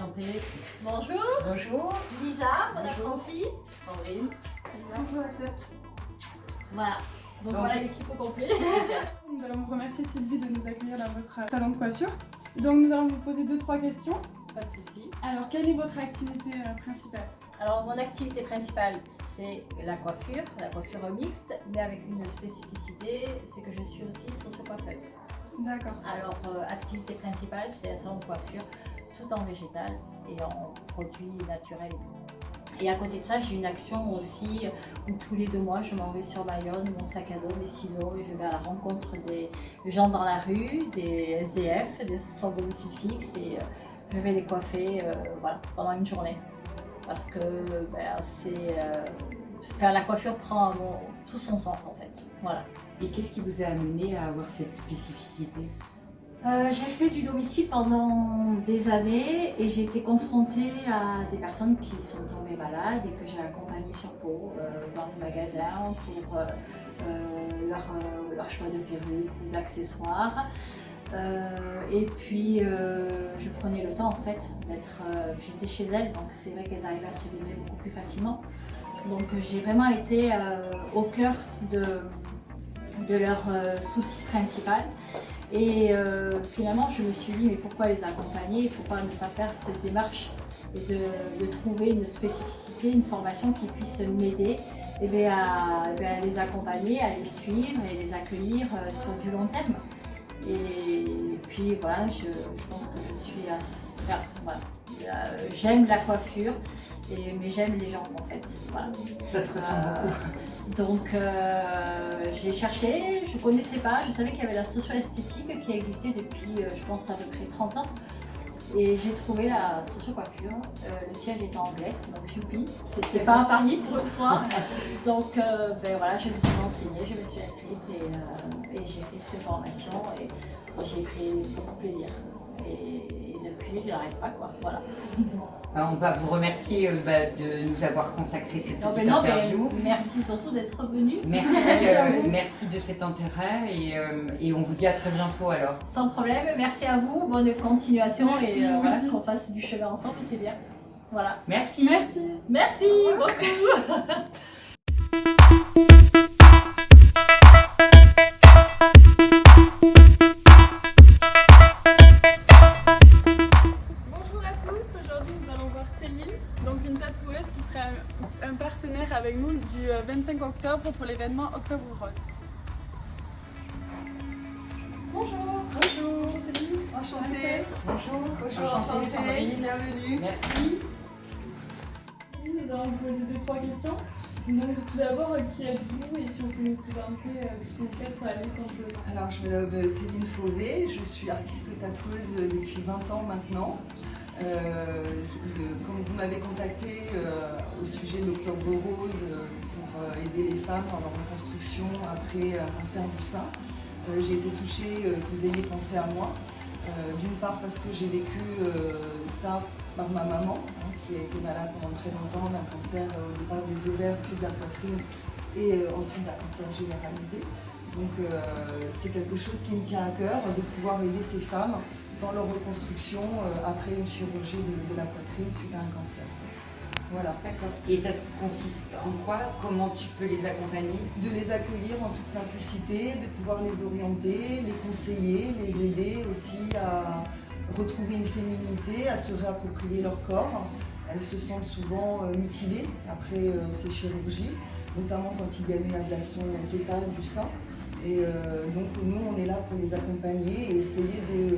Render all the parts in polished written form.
Enchantée. Bonjour. Bonjour. Lisa, mon Bonjour. apprentie. Sandrine. Bonjour à tous. Voilà. Donc voilà l'équipe au complet. Nous allons vous remercier Sylvie de nous accueillir dans votre salon de coiffure. Donc nous allons vous poser 2-3 questions. Pas de souci. Alors quelle est votre activité principale? Alors mon activité principale c'est la coiffure mixte, mais avec une spécificité, c'est que je suis aussi socio-coiffeuse. D'accord. Alors activité principale c'est un salon de coiffure tout en végétal et en produits naturels. Et à côté de ça, j'ai une action aussi où tous les 2 mois, je m'en vais sur Bayonne, mon sac à dos, mes ciseaux, et je vais à la rencontre des gens dans la rue, des SDF, des sans domicile fixe, et je vais les coiffer voilà, pendant une journée. Parce que la coiffure prend tout son sens en fait. Voilà. Et qu'est-ce qui vous a amené à avoir cette spécificité? J'ai fait du domicile pendant des années et j'ai été confrontée à des personnes qui sont tombées malades et que j'ai accompagnées sur Pau dans les magasins pour leur choix de perruque ou d'accessoires. Et puis je prenais le temps en fait d'être, j'étais chez elles, donc c'est vrai qu'elles arrivaient à se libérer beaucoup plus facilement. Donc j'ai vraiment été au cœur de leur souci principal. Et finalement, je me suis dit, mais pourquoi les accompagner? Pourquoi ne pas faire cette démarche et de trouver une spécificité, une formation qui puisse m'aider à les accompagner, à les suivre et les accueillir sur du long terme. Et puis voilà, je pense que je suis voilà. J'aime la coiffure, mais j'aime les gens en fait. Voilà. Ça se ressent beaucoup. Donc j'ai cherché, je ne connaissais pas, je savais qu'il y avait la socio-esthétique qui existait depuis je pense à peu près 30 ans. Et j'ai trouvé la socio-coiffure, le siège était en Anglette, donc youpi, c'était pas à Paris pour une fois. Donc voilà, je me suis renseignée, je me suis inscrite et j'ai fait cette formation et j'ai pris beaucoup de plaisir. Et depuis, je n'arrête pas quoi, voilà. On va vous remercier de nous avoir consacré cette petite interview. Merci surtout d'être venu. Merci de cet intérêt et on vous dit à très bientôt alors. Sans problème, merci à vous, bonne continuation merci, et voilà, qu'on fasse du chemin ensemble, c'est bien. Voilà. Merci. Merci. Merci beaucoup. Donc une tatoueuse qui sera un partenaire avec nous du 25 octobre pour l'événement Octobre Rose. Bonjour. Bonjour Céline. Enchantée. Bonjour. Bonjour, enchantée. Bienvenue. Merci. Céline, nous allons vous poser 2-3 questions. Donc tout d'abord, qui êtes-vous et si vous pouvez nous présenter ce que vous faites pour la lutte contre le cancer? Alors je me nomme Céline Fauvet, je suis artiste tatoueuse depuis 20 ans maintenant. Comme vous m'avez contacté au sujet de l'Octobre Rose pour aider les femmes dans leur reconstruction après un cancer du sein, j'ai été touchée que vous ayez pensé à moi. D'une part parce que j'ai vécu ça par ma maman, qui a été malade pendant très longtemps d'un cancer au départ des ovaires, puis de la poitrine et ensuite d'un cancer généralisé. Donc c'est quelque chose qui me tient à cœur de pouvoir aider ces femmes dans leur reconstruction après une chirurgie de la poitrine suite à un cancer. Voilà. D'accord. Et ça consiste en quoi? Comment tu peux les accompagner? De les accueillir en toute simplicité, de pouvoir les orienter, les conseiller, les aider aussi à retrouver une féminité, à se réapproprier leur corps. Elles se sentent souvent mutilées après ces chirurgies, notamment quand il y a une ablation totale du sein. Et donc nous, on est là pour les accompagner et essayer de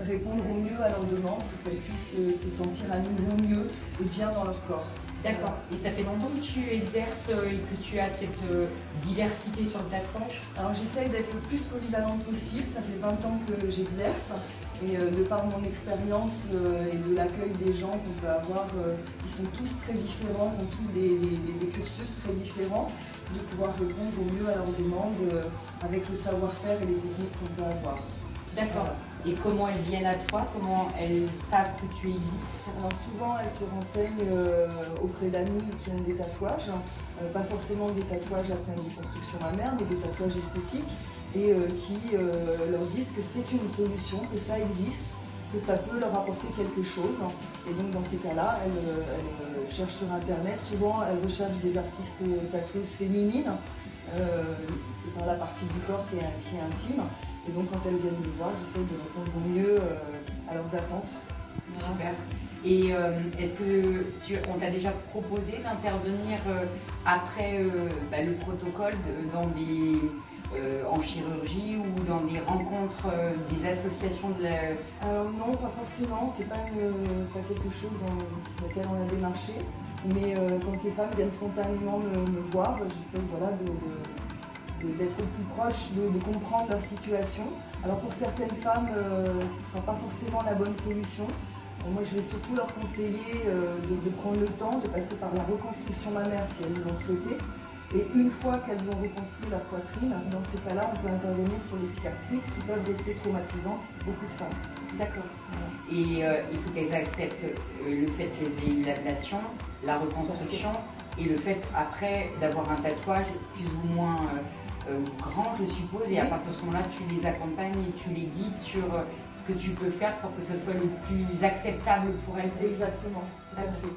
répondre au mieux à leurs demandes pour qu'elles puissent se sentir à nouveau mieux et bien dans leur corps. D'accord. Et ça fait longtemps que tu exerces et que tu as cette diversité sur le tatouage? Alors j'essaye d'être le plus polyvalente possible, ça fait 20 ans que j'exerce. Et de par mon expérience et de l'accueil des gens qu'on peut avoir, ils sont tous très différents, ont tous des cursus très différents, de pouvoir répondre au mieux à leurs demandes avec le savoir-faire et les techniques qu'on peut avoir. D'accord. Et comment elles viennent à toi? Comment elles savent que tu existes? Alors souvent elles se renseignent auprès d'amis qui ont des tatouages, pas forcément des tatouages après une reconstruction mammaire, mais des tatouages esthétiques, et qui leur disent que c'est une solution, que ça existe, que ça peut leur apporter quelque chose. Et donc dans ces cas-là, elles cherchent sur internet, souvent elles recherchent des artistes tatoueuses féminines, par la partie du corps qui est intime. Et donc quand elles viennent me voir, j'essaie de répondre au mieux à leurs attentes. Super. Et est-ce que on t'a déjà proposé d'intervenir après le protocole en chirurgie ou dans des rencontres des associations de la... Alors non, pas forcément, c'est pas quelque chose dans lequel on a démarché, mais quand les femmes viennent spontanément me voir, j'essaie d'être plus proche, de comprendre leur situation. Alors pour certaines femmes, ce ne sera pas forcément la bonne solution. Moi je vais surtout leur conseiller de prendre le temps de passer par la reconstruction mammaire si elles l'ont souhaité. Et une fois qu'elles ont reconstruit leur poitrine, dans ces cas-là, on peut intervenir sur les cicatrices qui peuvent rester traumatisantes pour beaucoup de femmes. D'accord. Et il faut qu'elles acceptent le fait qu'elles aient eu l'ablation, la reconstruction et le fait après d'avoir un tatouage plus ou moins grand, je suppose, et à partir de ce moment-là, tu les accompagnes et tu les guides sur ce que tu peux faire pour que ce soit le plus acceptable pour elles. Exactement, tout à fait.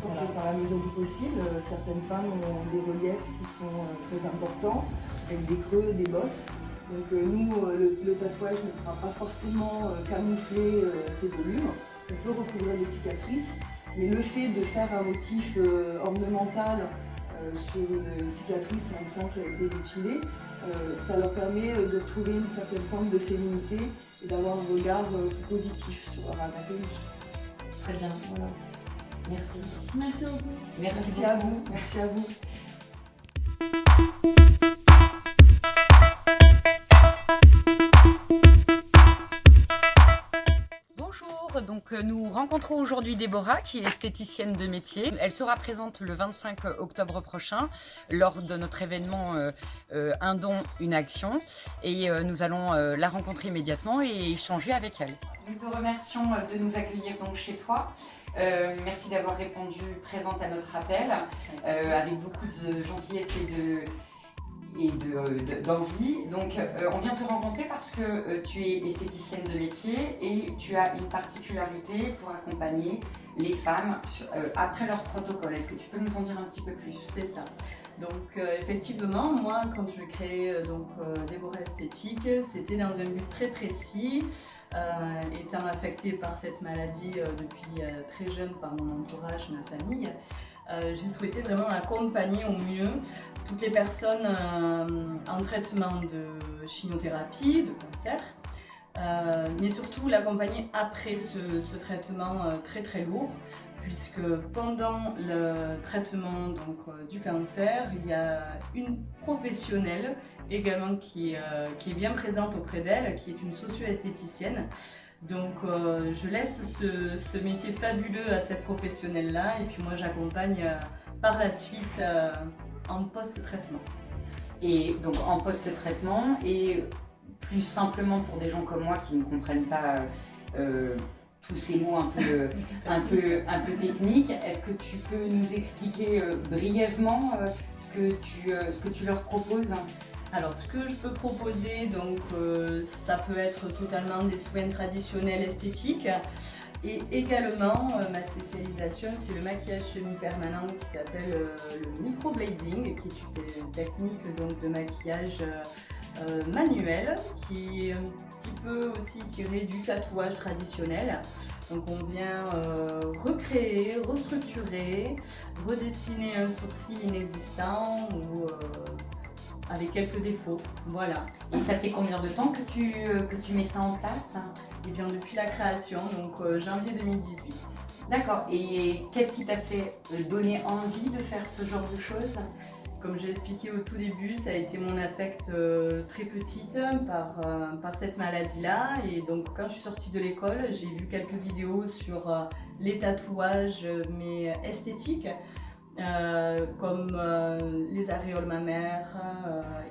Voilà. Par la mesure du possible, certaines femmes ont des reliefs qui sont très importants, avec des creux, des bosses. Donc nous, le tatouage ne pourra pas forcément camoufler ces volumes. On peut recouvrir des cicatrices, mais le fait de faire un motif ornemental sur une cicatrice, un sein qui a été mutilé, ça leur permet de retrouver une certaine forme de féminité et d'avoir un regard plus positif sur leur anatomie. Très bien, voilà. Merci. Merci beaucoup. Merci à vous. Merci à vous. Bonjour, donc nous rencontrons aujourd'hui Déborah qui est esthéticienne de métier. Elle sera présente le 25 octobre prochain lors de notre événement Un don, une action et nous allons la rencontrer immédiatement et échanger avec elle. Nous te remercions de nous accueillir donc chez toi. Merci d'avoir répondu présente à notre appel avec beaucoup de gentillesse et d'envie. Donc on vient te rencontrer parce que tu es esthéticienne de métier et tu as une particularité pour accompagner les femmes après leur protocole. Est-ce que tu peux nous en dire un petit peu plus? C'est ça. Donc effectivement, moi quand je crée Déborah Esthétique, c'était dans un but très précis. Étant affectée par cette maladie depuis très jeune par mon entourage, ma famille, j'ai souhaité vraiment accompagner au mieux toutes les personnes en traitement de chimiothérapie, de cancer, mais surtout l'accompagner après ce traitement très très lourd, puisque pendant le traitement du cancer, il y a une professionnelle également qui est bien présente auprès d'elle, qui est une socio-esthéticienne. Donc je laisse ce métier fabuleux à cette professionnelle-là et puis moi j'accompagne par la suite en post-traitement. Et donc en post-traitement et plus simplement pour des gens comme moi qui ne comprennent pas tous ces mots un peu techniques, est-ce que tu peux nous expliquer brièvement ce que tu leur proposes? Alors ce que je peux proposer, ça peut être totalement des soins traditionnels esthétiques et également ma spécialisation c'est le maquillage semi-permanent qui s'appelle le microblading, qui est une technique de maquillage manuel qui peut aussi tirer du tatouage traditionnel. Donc on vient recréer, restructurer, redessiner un sourcil inexistant ou avec quelques défauts, voilà. Et ça fait combien de temps que tu mets ça en place? Eh bien depuis la création, donc janvier 2018. D'accord, et qu'est-ce qui t'a fait donner envie de faire ce genre de choses? Comme j'ai expliqué au tout début, ça a été mon affect très petite par cette maladie-là. Et donc quand je suis sortie de l'école, j'ai vu quelques vidéos sur les tatouages mais esthétiques. Comme les aréoles mammaires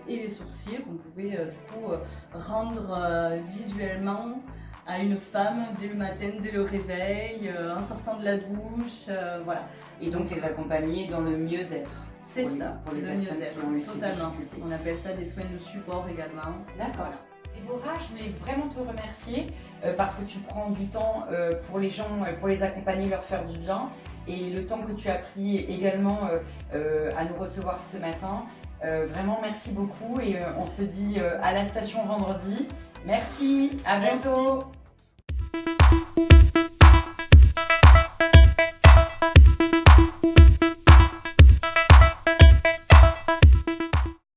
et les sourcils qu'on pouvait du coup rendre visuellement à une femme dès le matin, dès le réveil, en sortant de la douche, voilà. Et donc les accompagner dans le mieux-être. C'est ça, pour les le personnes mieux-être, qui ont eu ces totalement. difficultés. On appelle ça des soins de support également. D'accord. Voilà. Déborah, je voulais vraiment te remercier parce que tu prends du temps pour les gens, pour les accompagner, leur faire du bien, et le temps que tu as pris également à nous recevoir ce matin. Vraiment merci beaucoup et on se dit à la station vendredi. Merci, à bientôt. Merci.